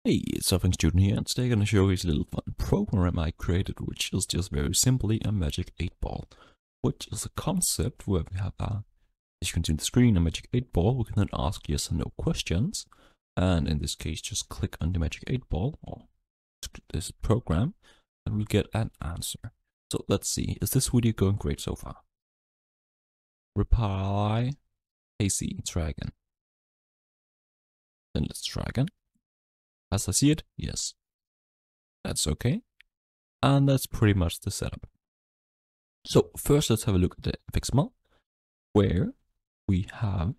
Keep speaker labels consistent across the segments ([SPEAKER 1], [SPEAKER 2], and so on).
[SPEAKER 1] Hey, it's JavaFX student here, and today I'm going to show you a little fun program I created, which is just very simply a magic 8-ball, which is a concept where we have as you can see on the screen, a magic 8-ball. We can then ask yes or no questions, and in this case, just click on the magic 8-ball or this program, and we'll get an answer. So let's see, is this video going great so far? Reply, hey, see, try again. Then let's try again. As I see it, yes. That's okay. And that's pretty much the setup. So first let's have a look at the XML, where we have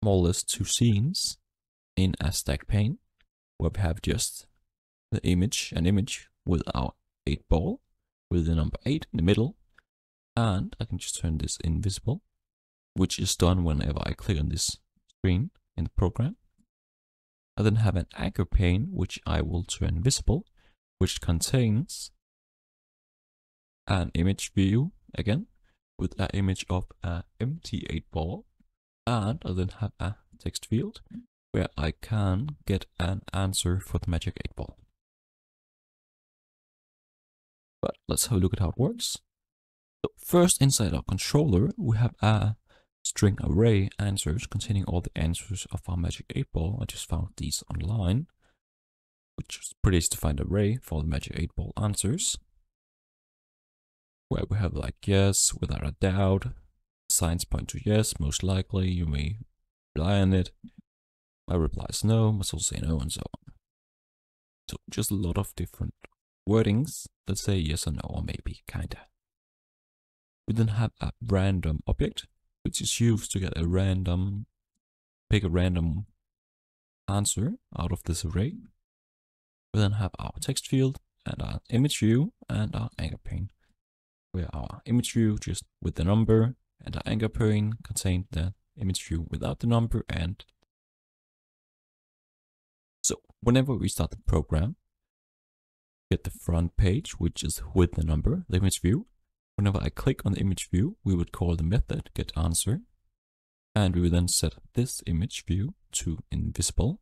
[SPEAKER 1] more or less two scenes in a stack pane, where we have just the image, an image with our 8-ball, with the number 8 in the middle. And I can just turn this invisible, which is done whenever I click on this screen in the program. I then have an anchor pane, which I will turn visible, which contains an image view again with an image of an empty 8-ball. And I then have a text field where I can get an answer for the magic 8-ball. But let's have a look at how it works. So first, inside our controller, we have a string array answers containing all the answers of our magic 8-ball. I just found these online, which is pretty easy to find array for the magic 8-ball answers, where we have like yes, without a doubt, signs point to yes, most likely, you may rely on it. My reply is no, must also say no, and so on. So just a lot of different wordings that say yes or no, or maybe, kinda. We then have a random object, which is used to get a random, pick a random answer out of this array. We then have our text field and our image view and our anchor pane, where our image view just with the number and our anchor pane contain the image view without the number. And so whenever we start the program, get the front page, which is with the number, the image view. Whenever I click on the image view, we would call the method getAnswer, and we would then set this image view to invisible,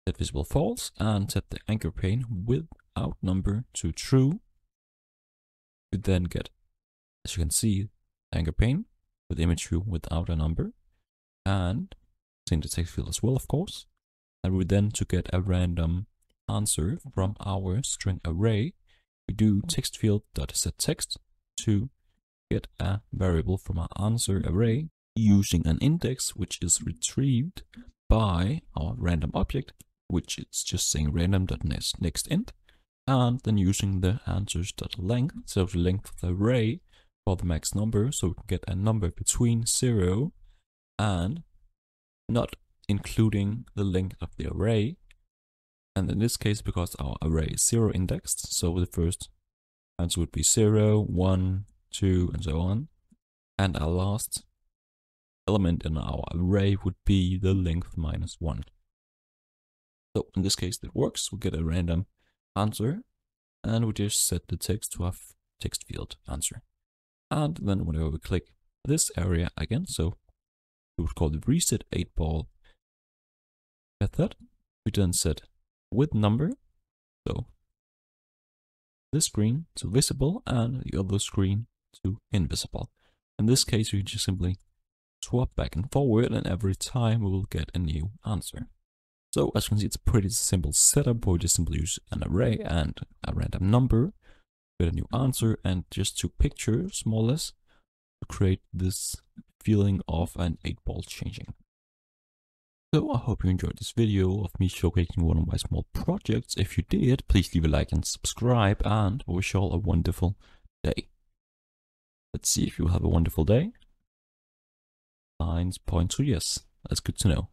[SPEAKER 1] set visible false, and set the anchor pane without number to true. We then get, as you can see, the anchor pane with the image view without a number, and in the text field as well, of course. And we then, to get a random answer from our string array, we do text field.setText to get a variable from our answer array using an index which is retrieved by our random object, which is just saying random.nextInt, and then using the answers.length, so the length of the array for the max number, so we can get a number between 0 and not including the length of the array. And in this case, because our array is 0 indexed, so the first answer would be 0, 1, 2, and so on. And our last element in our array would be the length minus 1. So in this case, it works. We get a random answer, and we just set the text to our text field answer. And then whenever we click this area again, so we would call the reset 8-ball method, we then set with number, so this screen to visible and the other screen to invisible. In this case, we just simply swap back and forward, and every time we will get a new answer. So as you can see, it's a pretty simple setup where we just simply use an array and a random number, get a new answer, and just two pictures, more or less, to create this feeling of an 8-ball changing. So I hope you enjoyed this video of me showcasing one of my small projects. If you did, please leave a like and subscribe, and I wish you all a wonderful day. Let's see if you have a wonderful day. Signs point to yes. That's good to know.